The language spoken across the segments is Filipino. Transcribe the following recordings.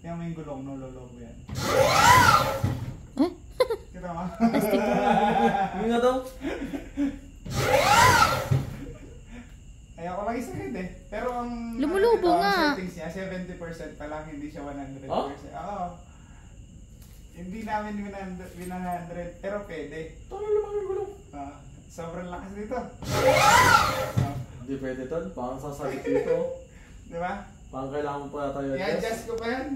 Kaya may gulong, nulolobo yan. Kita mo? Plastic. Hindi nga daw. Ayoko lang isakit eh. Pero ang Lumulubo nga. Ang settings niya, 70% pa lang, hindi siya 100%. Oh? Oo. Hindi namin 100, pero pwede. Talo naman yung gulong. Sobrang lakas dito. Hindi pwede tol. Parang sasalit dito. Di ba? Parang kailangan mo pa tayo I-adjust ko pa yan.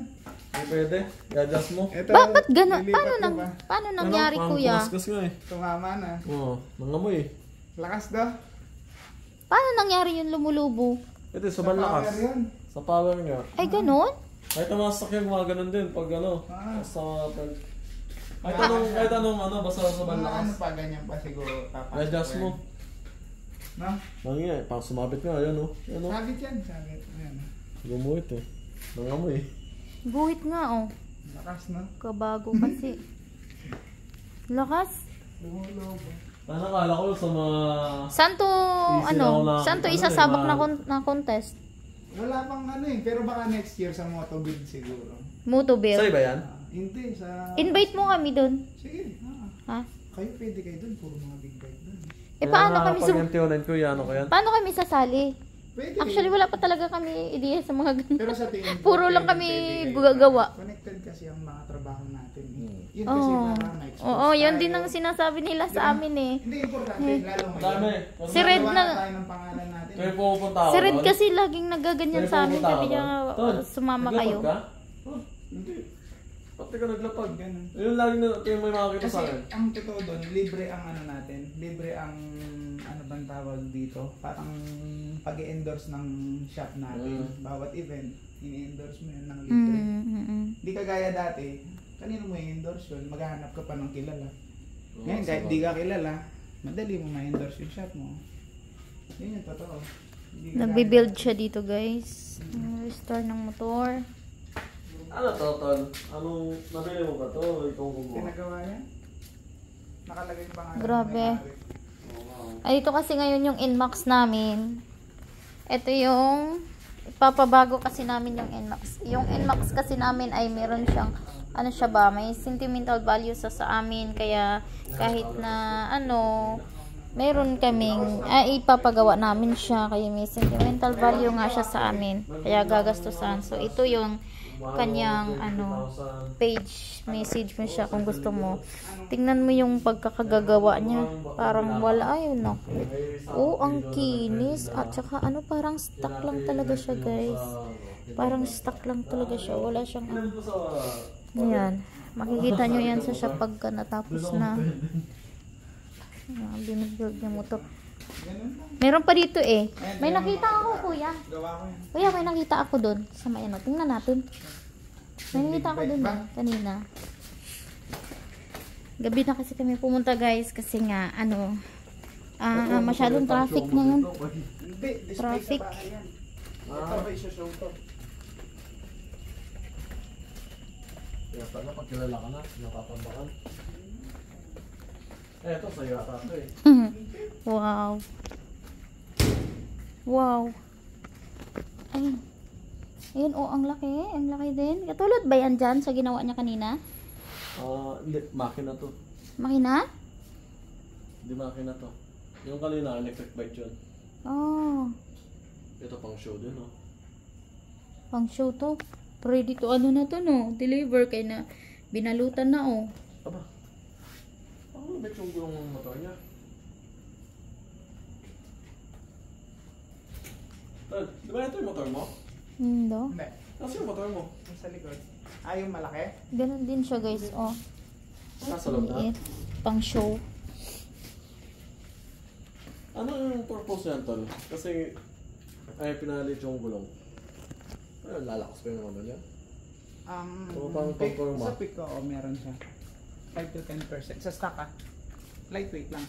Hindi pwede. I-adjust mo. Ito, Bakit gano'n? lilipat ko pa. Paano nangyari, kuya? Kumaskas nga eh. Tumama na. Oo. Nangamoy eh. Lakas daw. Paano nangyari yung lumulubo? Ito, sobrang power lakas. yun. Sa power niya. Ay, gano'n? Kahit ang mga sasakyan mga ganun din. Pag ano. Sa kahit anong ano. Basta sobrang Mga ano lakas. pa, ganyan pa siguro. I-adjust mo. No? Nangyay eh. Parang sumabit nga. Ayan o. Ayan o. Sabit yan, sabit. Ayan. Gumuhit eh. Nangamoy eh. Buhit nga, oh. Lakas, no? Kabago kasi. Lakas. Lumulobo. Nakakala ko sa mga... Saan to, Easy lang na- saan to ano isasabak eh, na contest? Wala pang ano eh, pero baka next year sa Motobuild siguro. Motobuild. Sa'yo ba yan? Hindi, sa... Invite mo kami dun. Sige, Ha? Kayo pwede kayo dun, puro mga big bike dun. Eh, paano kami Pag MT-09 ko yan, ano ko yan? paano kami sasali? Pwede. Actually, wala pa talaga kami ideya sa mga ganun. Pero sa tingin ko, Puro lang pwede kami kayo. gagawa. Connected kasi ang mga trabaho natin. Yun kasi Oo. para ma-expose Oo, yun tayo. din ang sinasabi nila sa amin eh. Hindi importante, lalo ngayon. Dami. Si Red Gagawa na- tayo ng pangalan natin. Kaya pupunta ako. Si Red tol? kasi laging nagaganyan Kaya sa amin. pupunta Sabi ako, niya, tol. sumama Naglapag kayo. ka? Oh, hindi. Pati ka naglapag. Ganun. Yun lagi na ito yung may makakita Kasi sa akin. ang totoo doon, libre ang ano natin, libre ang ano bang tawag dito, parang pag-endorse ng shop natin. Bawat event, ini-endorse mo yun ng libre. Hindi kagaya dati, kanino mo i-endorse yun, maghahanap ka pa ng kilala. Ngayon, kahit di ka kilala, madali mo ma-endorse yung shop mo. Yun yung totoo. Hindi kagaya Nagbe-build dati. siya dito guys. Restore ng motor. Ano to, Tol? Anong nabili mo ba to? Ikaw gumawa. Pinagawa yan? Nakalagay yung pangalan. Grabe. ng may-ari. Ay, ito kasi ngayon yung Nmax namin. Ito yung ipapabago kasi namin yung Nmax. Yung Nmax kasi namin ay meron siyang ano siya ba, may sentimental value sa amin, kaya kahit na ano meron kaming ipapagawa namin siya, kaya may sentimental value nga siya sa amin, kaya gagastusan. So ito yung kanyang ano page, message mo siya kung gusto mo. Tingnan mo yung pagkakagagawa niya, parang wala, ayun no. Oh, ang kinis. At saka ano, parang stuck lang talaga siya guys. Parang stuck lang talaga siya, wala siyang ano. Ayan, makikita nyo yan sa siya pagka natapos na. Binibuild niya mo to. Ganun lang. Meron pa dito eh. May nakita ako, kuya. Gawa ko yan. Kuya, may nakita ako doon. Sa may ano, tingnan natin. May nakita ako doon kanina. Gabi na kasi kami pumunta guys, kasi nga ano, masyadong traffic ngayon. Hindi, display Traffic. sa bahay yan. Ito ba isushow to? Kaya pala, pag kilala ka na, natatambakan. Eh, ito sa'yo ata ito eh. Wow. Wow. Ayun. Ayun, oh, ang laki. Ang laki din. Katulad ba yan dyan sa ginawa niya kanina? Hindi, makina to. Makina? Hindi makina to. Yung kanina, electric bike yun. Oh. Ito pang show din, oh. Pang show to. Ready to ano na to, no? Deliver kay na binalutan na, oh. Aba, ano ba yung gulong ng motor niya? Tol, di ba ito yung motor mo? Hindi. Hindi. Kasi yung motor mo. Yung sa likod. Yung malaki? Ganon din siya, guys, oh. Nasa loob na. Liit. Pang show. Ano yung purpose yan, Tol? Kasi, ay, pinalit yung gulong. Ay, lalakas pa yung ano niya. Sa pick ko, meron siya. 5 to 10%. Sa stock lightweight lang.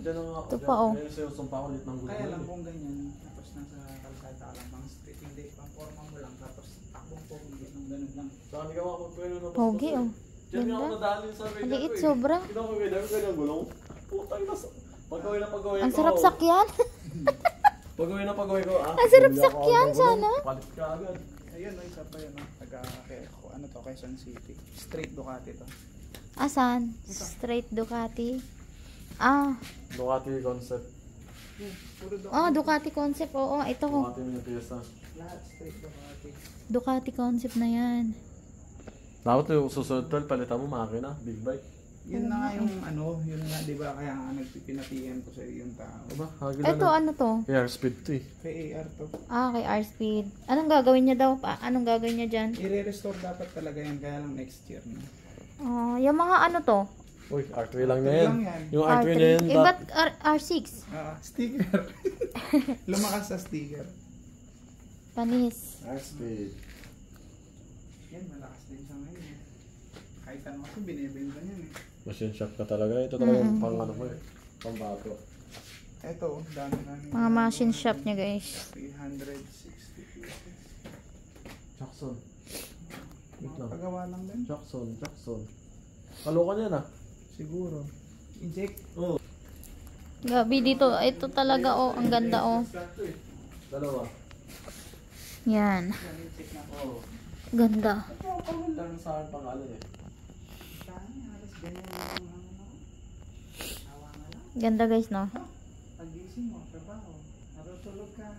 Diyan ang ako. Ito pa, oh. Kaya sa'yo, sumpa ko ulit ng gulong. Kaya lang kung ganyan, tapos nasa kalsada ka lang, pang street, hindi, pang forma mo lang, tapos takbong po, hindi, nung ganun lang. Saan ka makapagpwelo na basta. Pogi, oh. Diyan nga ako Ganda. nadalin sa radar Maliit, ko eh. sobra. Hindi ako radar ko yung gulong. Putang ina. Pag-gawin na pag-gawin ko. Ang sarap sakyan. Pag-gawin na pag-gawin ko. Ang sarap bumili ako sakyan, ng gulong. sana. Palit ka agad. Ayun, no, isa pa yun, no? Ano to, Quezon City. Straight Ducati to. Asan? Straight Ducati. Ah, Ducati concept. Puro Ducati. oh, Ducati concept. Oo, ito. Ducati yung piyesta. Lahat straight Ducati. Ducati concept na yan. Dapat yung susunod tol, palitan mo makina, big bike. Yun na nga yung ano, yun nga, di ba, kaya nga nagpipinatihan ko sa yung tao. Diba? Hagil Ito, ano to? Air speed to eh. Kay AR to. Ah, kay R-Speed. Anong gagawin niya daw? Anong gagawin niya dyan? I-restore dapat talaga yan, kaya lang next year na. Oh, yung mga ano to? Uy, R3 lang na R3 yan. lang yan. Yung R3 na yan. Eh, ba't R6? Sticker. Lumakas sa sticker. Panis. R speed. Yan, malakas din siya ngayon. Eh. Kahit ano kasi binibenta niyan eh. Machine shop ka talaga. Ito talaga yung pang ano mo eh. Pang bato. Eto, dami na niya. Mga machine shop niya, guys. 360 pieces. Jackson. Wait Mga lang. pagawa lang din. Jackson. Kaloka niya na. Siguro. Inject. Oo. Gabi dito. Ito talaga, oh. Ang ganda, oh. Dalawa. Yan. Inject na. Oo. Ganda. Ito ang pangul lang sa akin pangalan eh. Dami, halos ganyan yung ano. Awa nga lang. Ganda, guys, no? Pagising mo, trabaho. Natutulog ka.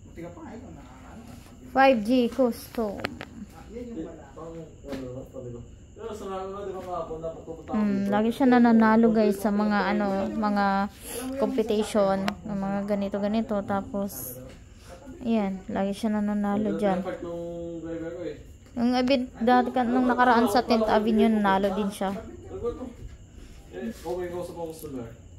Buti ka pa nga ikaw nakakano ka. 5G custom. Yan yung wala. Pang ano na, pali ko. Pero sa nga, di ba kahapon, dapat pupunta ako dito. Lagi siya nananalo, guys, sa mga ano, mga competition, ng mga ganito-ganito. Tapos, ayan, lagi siya nananalo dyan. Effect nung driver ko eh. Yung event dati nung nakaraan sa 10th Avenue, nanalo din siya. Ano ba ito? Eh, okay ko sa mga customer.